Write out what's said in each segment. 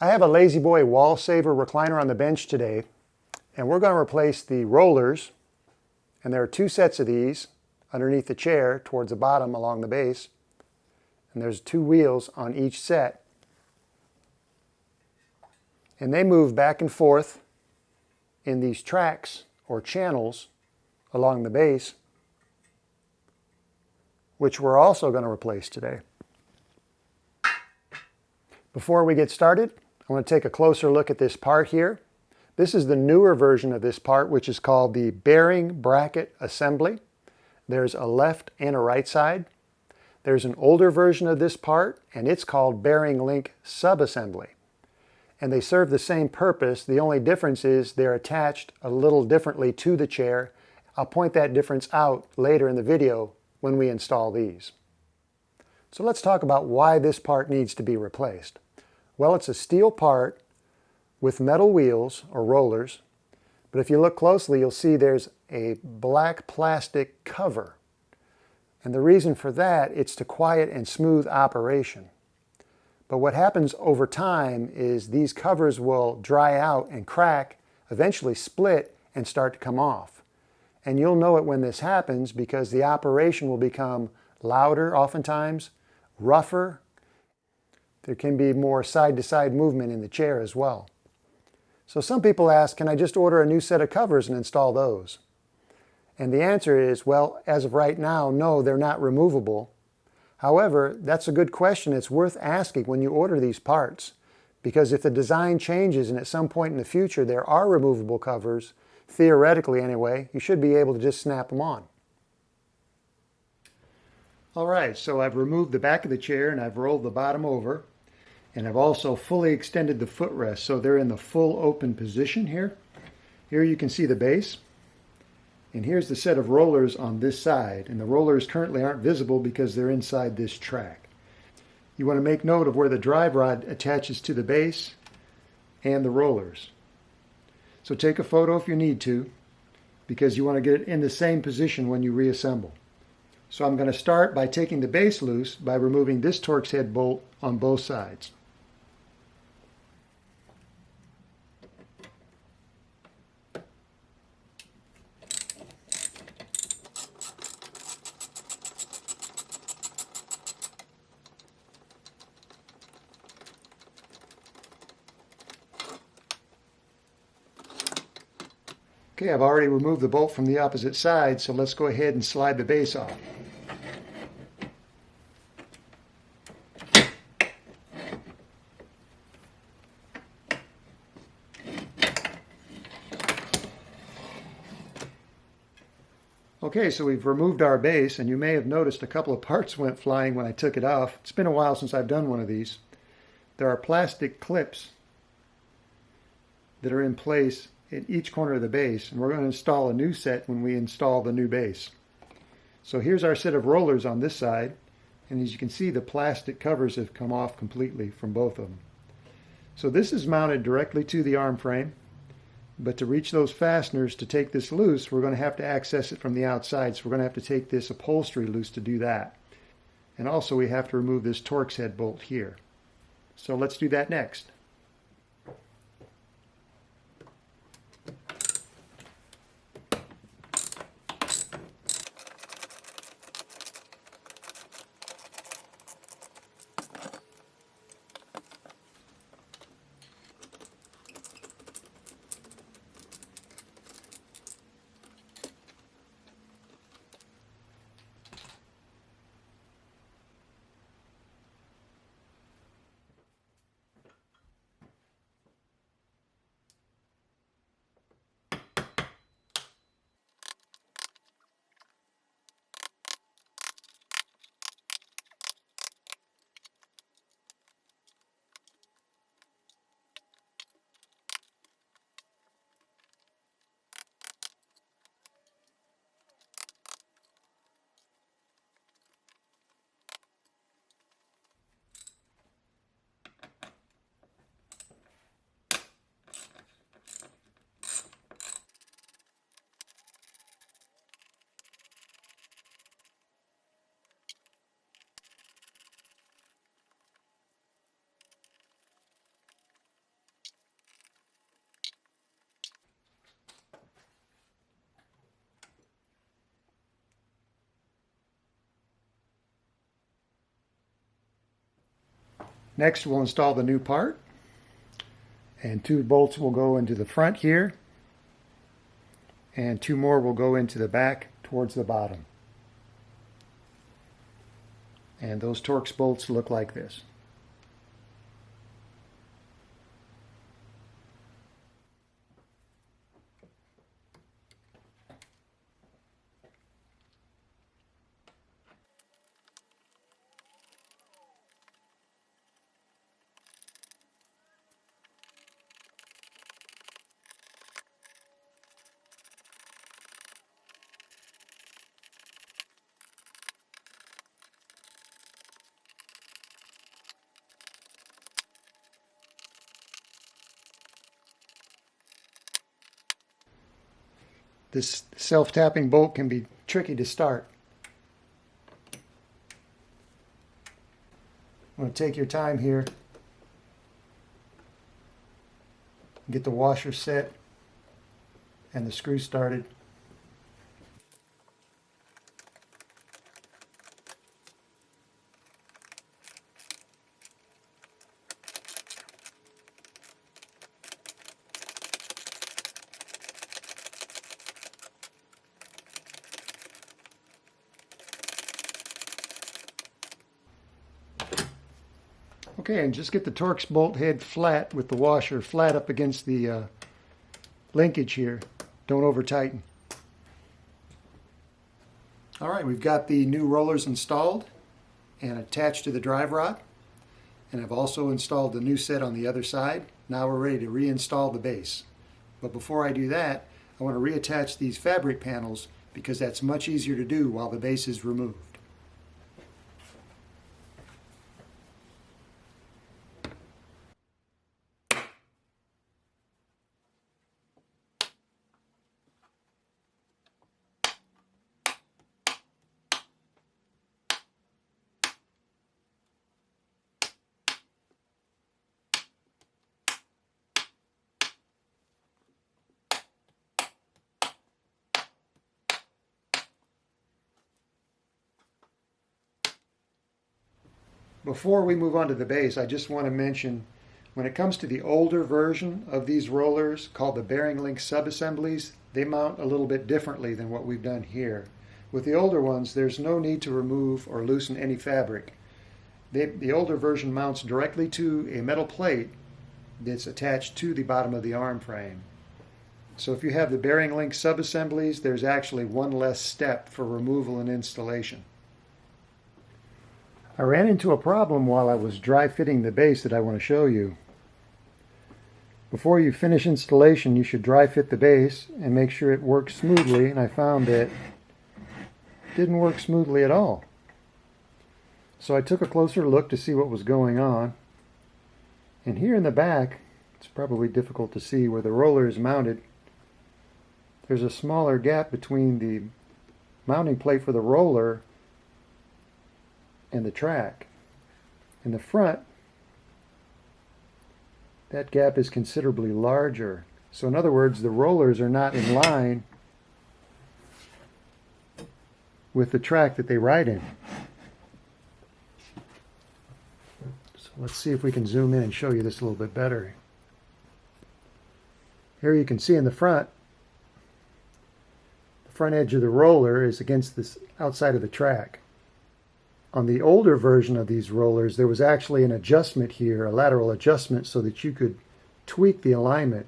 I have a Lazy Boy Wallsaver recliner on the bench today, and we're going to replace the rollers, and there are two sets of these underneath the chair towards the bottom along the base, and there's two wheels on each set, and they move back and forth in these tracks or channels along the base, which we're also going to replace today. Before we get started, I want to take a closer look at this part here. This is the newer version of this part, which is called the bearing bracket assembly. There's a left and a right side. There's an older version of this part, and it's called bearing link subassembly. And they serve the same purpose. The only difference is they're attached a little differently to the chair. I'll point that difference out later in the video when we install these. So let's talk about why this part needs to be replaced. Well, it's a steel part with metal wheels or rollers, but if you look closely, you'll see there's a black plastic cover. And the reason for that, it's to quiet and smooth operation. But what happens over time is these covers will dry out and crack, eventually split and start to come off. And you'll know it when this happens because the operation will become louder oftentimes, rougher. There can be more side-to-side movement in the chair as well. So some people ask, can I just order a new set of covers and install those? And the answer is, well, as of right now, no, they're not removable. However, that's a good question. It's worth asking when you order these parts, because if the design changes and at some point in the future there are removable covers, theoretically anyway, you should be able to just snap them on. All right, so I've removed the back of the chair and I've rolled the bottom over, and I've also fully extended the footrest so they're in the full open position here. Here you can see the base, and here's the set of rollers on this side, and the rollers currently aren't visible because they're inside this track. You want to make note of where the drive rod attaches to the base and the rollers. So take a photo if you need to, because you want to get it in the same position when you reassemble. So I'm going to start by taking the base loose by removing this Torx head bolt on both sides. Okay, I've already removed the bolt from the opposite side, so let's go ahead and slide the base off. Okay, so we've removed our base, and you may have noticed a couple of parts went flying when I took it off. It's been a while since I've done one of these. There are plastic clips that are in place at each corner of the base, and we're going to install a new set when we install the new base. So here's our set of rollers on this side, and as you can see, the plastic covers have come off completely from both of them. So this is mounted directly to the arm frame, but to reach those fasteners to take this loose, we're going to have to access it from the outside, so we're going to have to take this upholstery loose to do that. And also we have to remove this Torx head bolt here. So let's do that next. Next we'll install the new part, and 2 bolts will go into the front here, and 2 more will go into the back towards the bottom. And those Torx bolts look like this. This self-tapping bolt can be tricky to start. I'm going to take your time here. Get the washer set and the screw started. Okay, and just get the Torx bolt head flat with the washer flat up against the linkage here. Don't over tighten. Alright, we've got the new rollers installed and attached to the drive rod. And I've also installed the new set on the other side. Now we're ready to reinstall the base. But before I do that, I want to reattach these fabric panels because that's much easier to do while the base is removed. Before we move on to the base, I just want to mention, when it comes to the older version of these rollers called the bearing link subassemblies, they mount a little bit differently than what we've done here. With the older ones, there's no need to remove or loosen any fabric. The older version mounts directly to a metal plate that's attached to the bottom of the arm frame. So if you have the bearing link subassemblies, there's actually one less step for removal and installation. I ran into a problem while I was dry fitting the base that I want to show you. Before you finish installation, you should dry fit the base and make sure it works smoothly, and I found that it didn't work smoothly at all. So I took a closer look to see what was going on. And here in the back, it's probably difficult to see where the roller is mounted. There's a smaller gap between the mounting plate for the roller and the track. In the front, that gap is considerably larger. So in other words, the rollers are not in line with the track that they ride in. So let's see if we can zoom in and show you this a little bit better. Here you can see in the front edge of the roller is against this outside of the track. On the older version of these rollers, there was actually an adjustment here, a lateral adjustment, so that you could tweak the alignment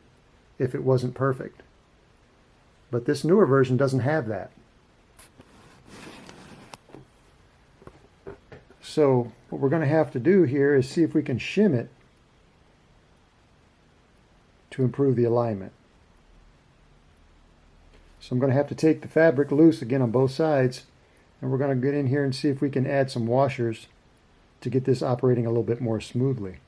if it wasn't perfect. But this newer version doesn't have that. So what we're going to have to do here is see if we can shim it to improve the alignment. So I'm going to have to take the fabric loose again on both sides, and we're going to get in here and see if we can add some washers to get this operating a little bit more smoothly.